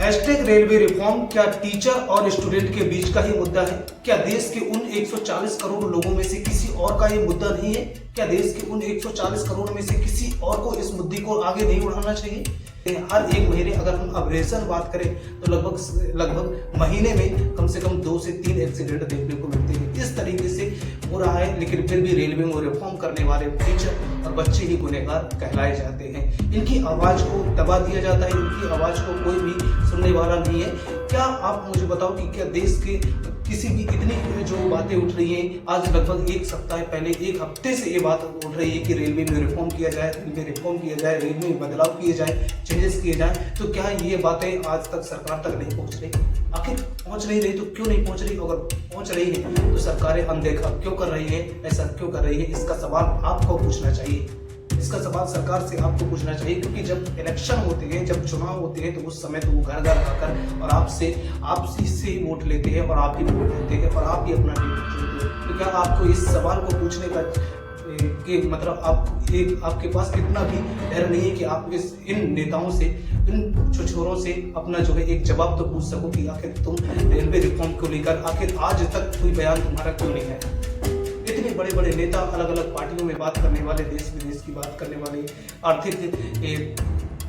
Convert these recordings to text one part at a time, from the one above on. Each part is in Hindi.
हैशटैग रेलवे रिफॉर्म क्या टीचर और स्टूडेंट के बीच का ही मुद्दा है? क्या देश के उन 140 करोड़ लोगों में से किसी और का ये मुद्दा नहीं है? क्या देश के उन 140 करोड़ में से किसी और को इस मुद्दे को आगे नहीं बढ़ाना चाहिए? हर एक महीने अगर हम एवरेजन बात करें तो लगभग महीने में कम से कम 2 से 3 एक्सीडेंट देखने को मिलते हैं। इस तरीके से हो रहा है, लेकिन फिर भी रेलवे में रिफॉर्म करने वाले टीचर और बच्चे ही गुनहगार कहलाए जाते हैं। इनकी आवाज को दबा दिया जाता है, इनकी आवाज को कोई भी सुनने वाला नहीं है। क्या आप मुझे बताओ कि क्या देश के किसी भी इतनी जो बातें उठ रही हैं, आज लगभग एक सप्ताह पहले, एक हफ्ते से ये बात उठ रही है कि रेलवे में रिफॉर्म किया जाए, रेलवे में बदलाव किए जाए, चेंजेस किए जाए, तो क्या ये बातें आज तक सरकार तक नहीं पहुंच रही? आखिर पहुंच नहीं रही तो क्यों नहीं पहुंच रही? अगर पहुंच रही है तो सरकारें अनदेखा क्यों कर रही है, ऐसा क्यों कर रही है? इसका सवाल आपको पूछना चाहिए, इसका सवाल सरकार से आपको पूछना चाहिए, क्योंकि जब इलेक्शन होते हैं, जब चुनाव होते हैं, तो उस समय तो वो घर घर आकर और आपसे से वोट लेते हैं और आप ही वोट देते हैं और आप ही अपना लीडर चुनते हैं। तो क्या आपको इस सवाल को पूछने का कि मतलब आपके पास इतना भी डर नहीं है कि आप इन नेताओं से, इन छोरों से अपना जो है एक जवाब तो पूछ सको कि आखिर तुम रेलवे रिफॉर्म को लेकर आखिर आज तक कोई बयान तुम्हारा क्यों नहीं है? इतने बड़े बड़े नेता, अलग अलग पार्टियों में बात करने वाले, देश विदेश की बात करने वाले, आर्थिक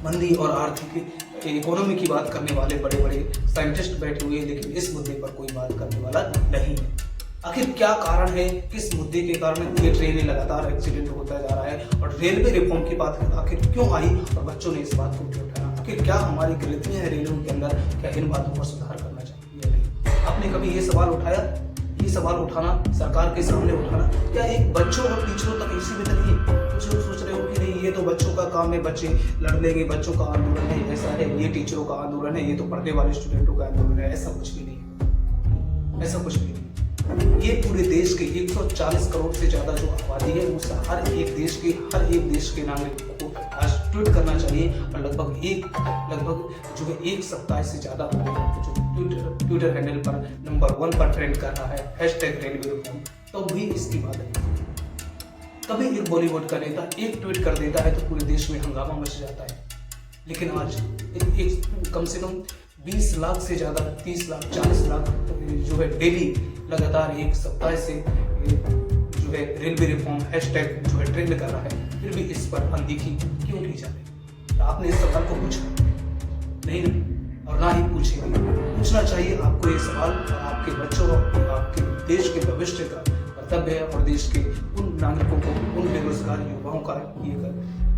मंदी और आर्थिक इकोनॉमी की बात करने वाले बड़े बड़े साइंटिस्ट बैठे हुए हैं, लेकिन इस मुद्दे पर कोई बात करने वाला नहीं है। आखिर क्या कारण है? किस मुद्दे के कारण ये ट्रेनें लगातार एक्सीडेंट होता जा रहा है? और रेलवे रिफॉर्म की बात आखिर क्यों आई और बच्चों ने इस बात को क्यों उठाया? आखिर क्या हमारी गलतियां हैं रेलवे के अंदर? क्या इन बातों पर सुधार करना चाहिए या नहीं? आपने कभी ये सवाल उठाया? ये सवाल उठाना, सरकार के सामने उठाना, क्या एक बच्चों और टीचरों तक इसी में नहीं है? कुछ लोग सोच रहे हो कि नहीं, ये तो बच्चों का काम है, बच्चे लड़ लेंगे, बच्चों का आंदोलन है, ऐसा है, ये टीचरों का आंदोलन है, ये तो पढ़ने वाले स्टूडेंटों का आंदोलन है। ऐसा कुछ भी नहीं, ऐसा कुछ भी नहीं। ये पूरे देश के 140 करोड़ से ज्यादा जो आबादी है, उस हर एक देश के नागरिक को आज ट्वीट करना चाहिए। और लगभग जो है एक सप्ताह से ज्यादा जो ट्विटर हैंडल पर नंबर 1 पर ट्रेंड कर रहा है हैशटैग रेलवे रिफॉर्म, तो भी इसकी बात है। कभी एक बॉलीवुड का नेता एक ट्वीट कर देता है तो पूरे देश में हंगामा मच जाता है, लेकिन आज कम से कम 20 लाख से ज्यादा, 30 लाख, 40 लाख जो है डेली लगातार एक सप्ताह से जो है रेलवे रिफॉर्म हैशटैग जो है ट्रेंड कर रहा है, फिर भी इस पर अनदेखी क्यों की जा रही? आपने इस सवाल को पूछा नहीं और ना ही पूछेंगे। पूछना चाहिए आपको ये सवाल, और आपके बच्चों और आपके देश के भविष्य का कर्तव्य है, और देश के उन नागरिकों को, उन बेरोजगार युवाओं का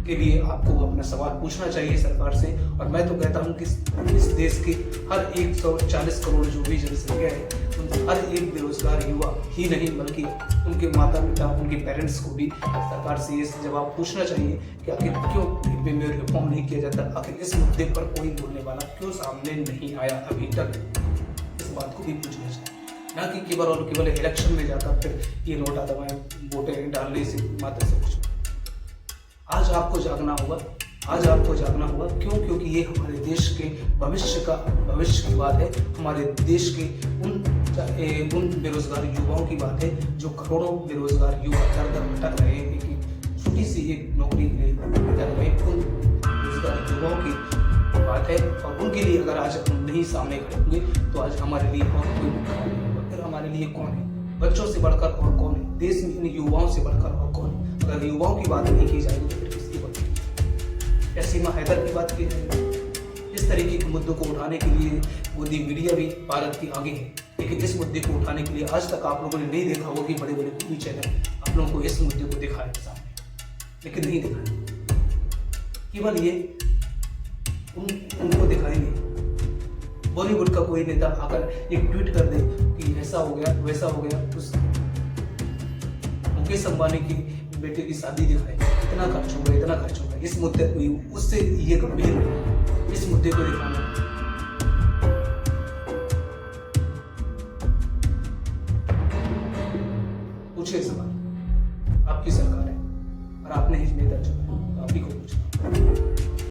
के लिए आपको अपना सवाल पूछना चाहिए सरकार से। और मैं तो कहता हूँ कि इस देश के हर 140 करोड़ जो भी जनसंख्या है, उन हर एक बेरोजगार युवा ही नहीं बल्कि उनके माता पिता, उनके पेरेंट्स को भी सरकार से ये जवाब पूछना चाहिए कि आखिर क्यों रेलवे में रिफॉर्म नहीं किया जाता? आखिर इस मुद्दे पर कोई बोलने वाला क्यों सामने नहीं आया अभी तक? इस बात को भी पूछना चाहिए, ना कि केवल और केवल इलेक्शन में जाकर फिर ये नोटा दबाएं, वोटें डालने से मात्र से कुछ। आज आपको जागना होगा, क्यों? क्योंकि ये हमारे देश के भविष्य की बात है, हमारे देश के उन बेरोजगार युवाओं की बात है, जो करोड़ों बेरोजगार युवा दर दर भटक रहे हैं कि छोटी सी एक नौकरी के लिए भटक रहे, उन बेरोजगार युवाओं की बात है। और उनके लिए अगर आज हम नहीं सामने खड़े होंगे तो आज हमारे लिए और कोई मुद्दा नहीं होगा। फिर हमारे लिए कौन है? बच्चों से बढ़कर और कौन है? देश में इन युवाओं से बढ़कर और कौन है? अगर युवाओं की बात नहीं की जाएगी तो फिर किसकी बात? या सीमा हैदर की बात की जाएगी? इस तरीके के मुद्दों को उठाने के लिए मोदी मीडिया भी भारत की आगे है, लेकिन इस मुद्दे को उठाने के लिए आज तक आप लोगों ने नहीं देखा होगा कि बड़े बड़े टीवी चैनल आप लोगों को इस मुद्दे को दिखाया सामने, लेकिन नहीं दिखाया। केवल ये उनको दिखाएंगे। बॉलीवुड का कोई नेता आकर एक ट्वीट कर दे कि ऐसा हो गया, वैसा हो गया, उस मुकेश अंबानी की बेटे की शादी दिखाई, इतना खर्च हो गया, इस मुद्दे को उससे ये गंभीर नहीं, इस मुद्दे को दिखाना